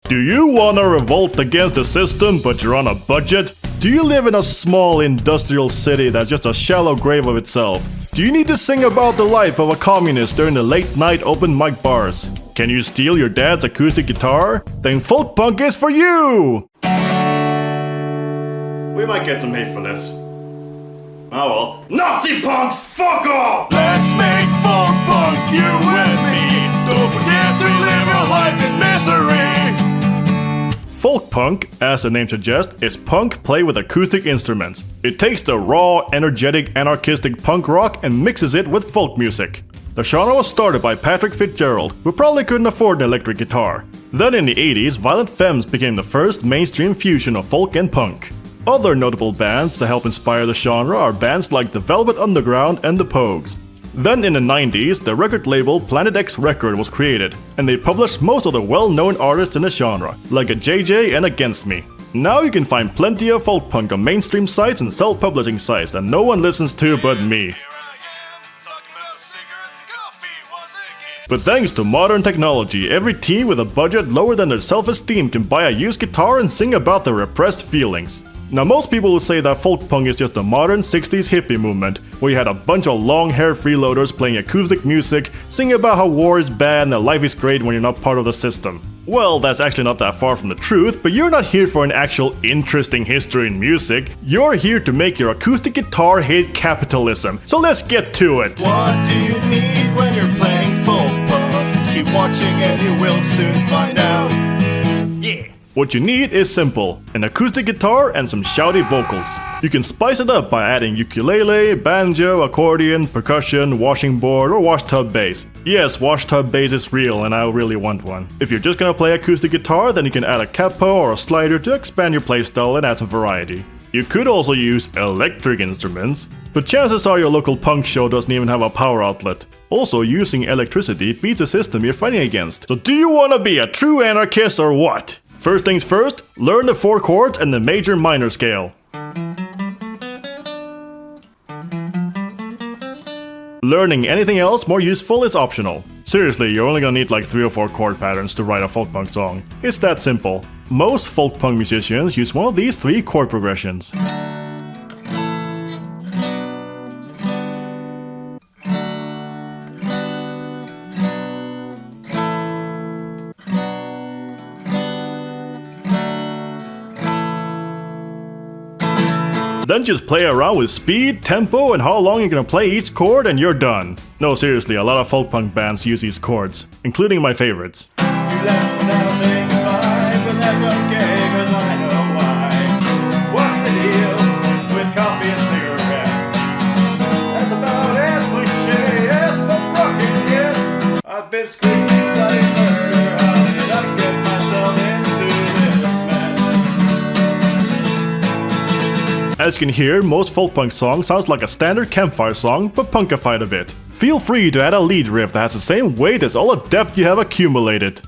Do you wanna revolt against the system but you're on a budget? Do you live in a small industrial city that's just a shallow grave of itself? Do you need to sing about the life of a communist during the late night open mic bars? Can you steal your dad's acoustic guitar? Then folk punk is for you! We might get some hate for this. Oh well. Nazi punks, fuck off! Let's make folk punk, you and me. Don't forget to live your life in misery. Folk punk, as the name suggests, is punk played with acoustic instruments. It takes the raw, energetic, anarchistic punk rock and mixes it with folk music. The genre was started by Patrick Fitzgerald, who probably couldn't afford an electric guitar. Then in the 80s, Violent Femmes became the first mainstream fusion of folk and punk. Other notable bands to help inspire the genre are bands like the Velvet Underground and the Pogues. Then in the 90s, the record label Planet X Record was created, and they published most of the well-known artists in the genre, like a JJ and Against Me. Now you can find plenty of folk punk on mainstream sites and self-publishing sites that no one listens to but me. But thanks to modern technology, every teen with a budget lower than their self-esteem can buy a used guitar and sing about their repressed feelings. Now most people will say that folk punk is just a modern 60s hippie movement, where you had a bunch of long-haired freeloaders playing acoustic music, singing about how war is bad and that life is great when you're not part of the system. Well, that's actually not that far from the truth, but you're not here for an actual interesting history in music. You're here to make your acoustic guitar hate capitalism, so let's get to it! What do you need when you're playing folk punk? Keep watching and you will soon find out. Yeah! What you need is simple, an acoustic guitar and some shouty vocals. You can spice it up by adding ukulele, banjo, accordion, percussion, washing board, or washtub bass. Yes, washtub bass is real and I really want one. If you're just gonna play acoustic guitar, then you can add a capo or a slider to expand your playstyle and add some variety. You could also use electric instruments, but chances are your local punk show doesn't even have a power outlet. Also, using electricity feeds the system you're fighting against. So do you wanna be a true anarchist or what? First things first, learn the 4 chords and the major minor scale. Learning anything else more useful is optional. Seriously, you're only gonna need like 3 or 4 chord patterns to write a folk punk song. It's that simple. Most folk punk musicians use one of these 3 chord progressions. Then just play around with speed, tempo, and how long you're gonna play each chord and you're done. No, seriously, a lot of folk punk bands use these chords, including my favorites. You left without a thing to buy, but that's okay, 'cause I know why. What's the deal with coffee and cigarettes? That's about as cliche as folk rock can get. I've been screaming bloody murder, how did I get myself into this mess? As you can hear, most folk punk songs sounds like a standard campfire song, but punkified a bit. Feel free to add a lead riff that has the same weight as all the depth you have accumulated.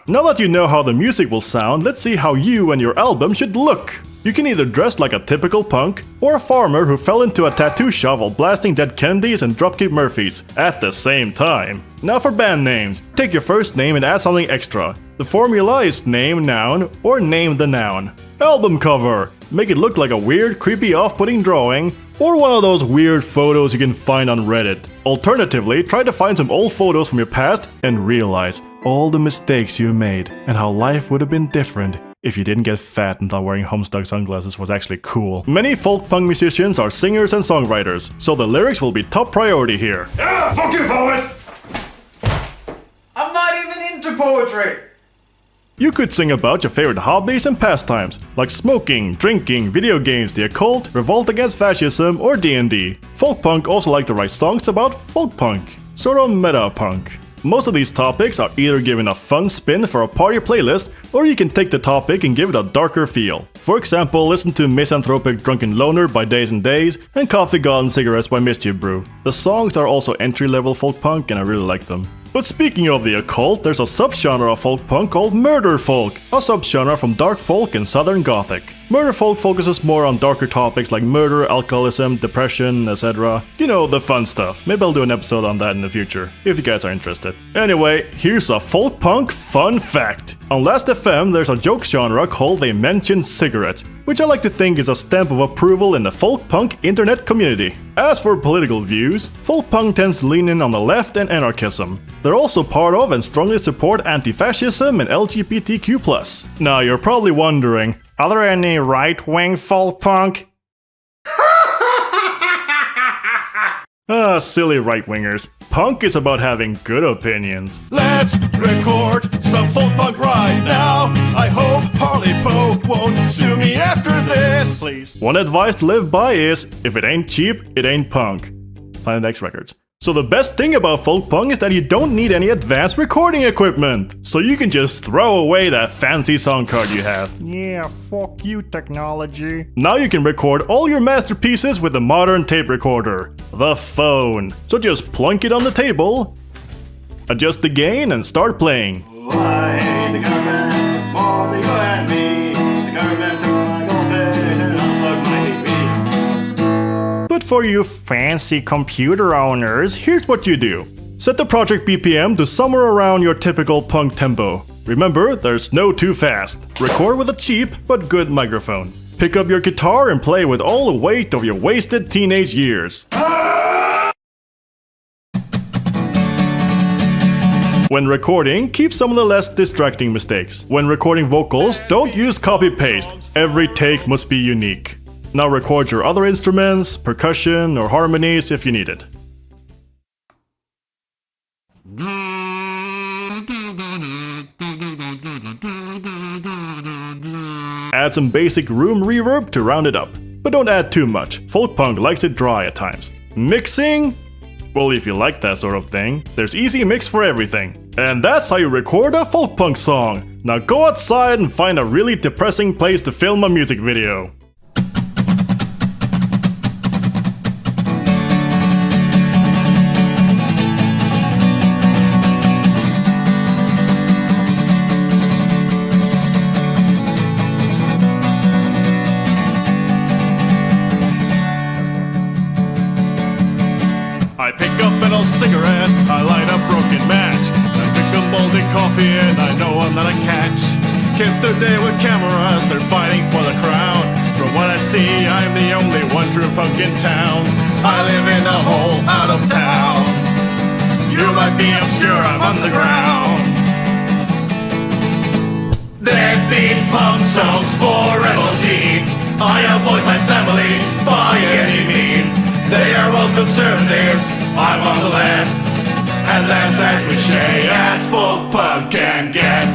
Now that you know how the music will sound, let's see how you and your album should look. You can either dress like a typical punk, or a farmer who fell into a tattoo shop while blasting Dead Kennedys and Dropkick Murphys at the same time. Now for band names, take your first name and add something extra. The formula is name noun or name the noun. Album cover, make it look like a weird, creepy, off-putting drawing, or one of those weird photos you can find on Reddit. Alternatively, try to find some old photos from your past and realize all the mistakes you made and how life would have been different if you didn't get fat and thought wearing Homestuck sunglasses was actually cool. Many folk punk musicians are singers and songwriters, so the lyrics will be top priority here. Ah, fuck you, poet! I'm not even into poetry! You could sing about your favorite hobbies and pastimes, like smoking, drinking, video games, the occult, revolt against fascism, or D&D. Folk punk also like to write songs about folk punk, sort of meta punk. Most of these topics are either given a fun spin for a party playlist, or you can take the topic and give it a darker feel. For example, listen to Misanthropic Drunken Loner by Days and Days, and Coffee God and Cigarettes by Mischief Brew. The songs are also entry-level folk punk and I really like them. But speaking of the occult, there's a subgenre of folk punk called murder folk, a subgenre from dark folk and southern gothic. Murder folk focuses more on darker topics like murder, alcoholism, depression, etc. You know, the fun stuff. Maybe I'll do an episode on that in the future, if you guys are interested. Anyway, here's a folk punk fun fact. On Last FM, there's a joke genre called They Mention Cigarettes, which I like to think is a stamp of approval in the folk punk internet community. As for political views, folk punk tends to lean in on the left and anarchism. They're also part of and strongly support anti-fascism and LGBTQ+. Now you're probably wondering, are there any right-wing folk punk? Silly right-wingers. Punk is about having good opinions. Let's record some folk punk right now. I hope Harley Poe won't sue me after this. Please. One advice to live by is, if it ain't cheap, it ain't punk. Planet X Records. So the best thing about folk punk is that you don't need any advanced recording equipment. So you can just throw away that fancy sound card you have. Yeah, fuck you, technology. Now you can record all your masterpieces with a modern tape recorder, the phone. So just plunk it on the table, adjust the gain, and start playing. Why the government for you and me? The government took my goldfish and unplugged my TV. But for you fancy computer owners, here's what you do. Set the project BPM to somewhere around your typical punk tempo. Remember, there's no too fast. Record with a cheap but good microphone. Pick up your guitar and play with all the weight of your wasted teenage years. When recording, keep some of the less distracting mistakes. When recording vocals, don't use copy-paste. Every take must be unique. Now record your other instruments, percussion, or harmonies if you need it. Add some basic room reverb to round it up, but don't add too much. Folk punk likes it dry at times. Mixing? Well, if you like that sort of thing, there's Easy Mix for everything. And that's how you record a folk punk song. Now go outside and find a really depressing place to film a music video. I pick up an old cigarette, I light a broken match. I pick a moldy coffee and I know I'm not a catch. Kids today with cameras, they're fighting for the crown. From what I see, I'm the only one true punk in town. I live in a hole out of town. You might be obscure, I'm underground. Deadbeat punk songs for rebel teens. I avoid my family by any means. They are all conservatives, I'm on the left. And that's as cliche as folk punk can get.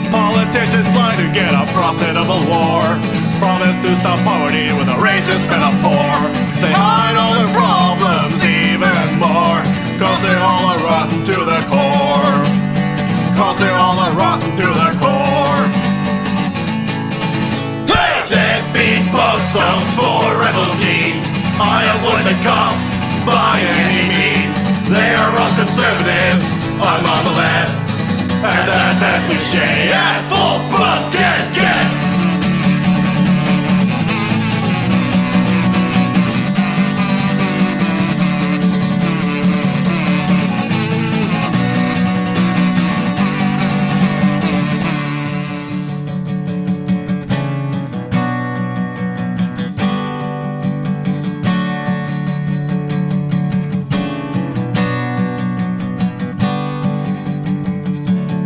Politicians lie to get a profitable war. Promise to stop poverty with a racist metaphor. They hide all their problems even more. Cause they all are rotten to the core. Cause they all are rotten to the core. Hey! Deadbeat punk songs for rebel teens. I avoid the cops by any means. They are all conservatives, I'm on the left. And that's as cliche as folk punk can get.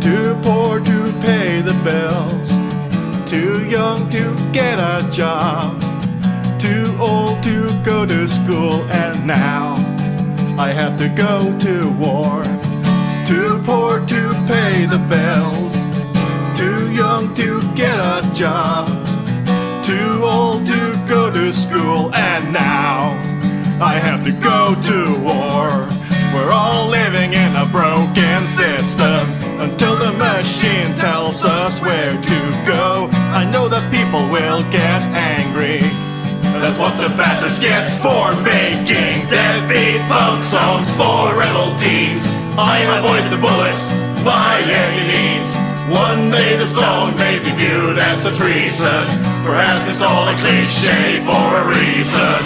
Too poor to pay the bills, too young to get a job, too old to go to school, and now I have to go to war. Too poor to pay the bills, too young to get a job, too old to go to school, and now I have to go to war. We're all living in a broken system until the machine tells us where to go. I know that people will get angry, That's what the bastards get for making deadbeat punk songs for rebel teens. I avoid the bullets by any means. One day the song may be viewed as a treason. Perhaps it's all a cliche for a reason.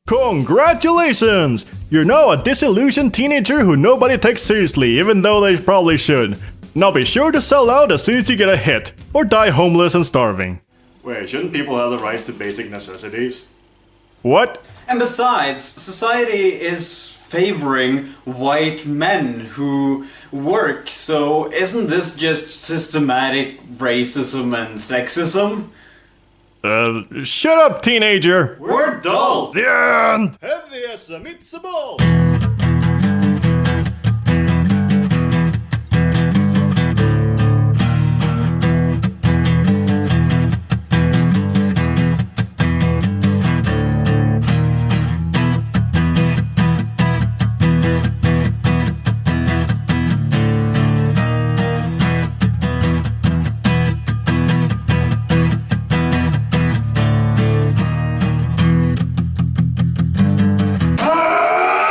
Congratulations! You're now a disillusioned teenager who nobody takes seriously, even though they probably should. Now be sure to sell out as soon as you get a hit, or die homeless and starving. Wait, shouldn't people have the rights to basic necessities? What? And besides, society is favoring white men who work, so isn't this just systematic racism and sexism? Shut up, teenager! We're adults! The end! Heavy as a meatball.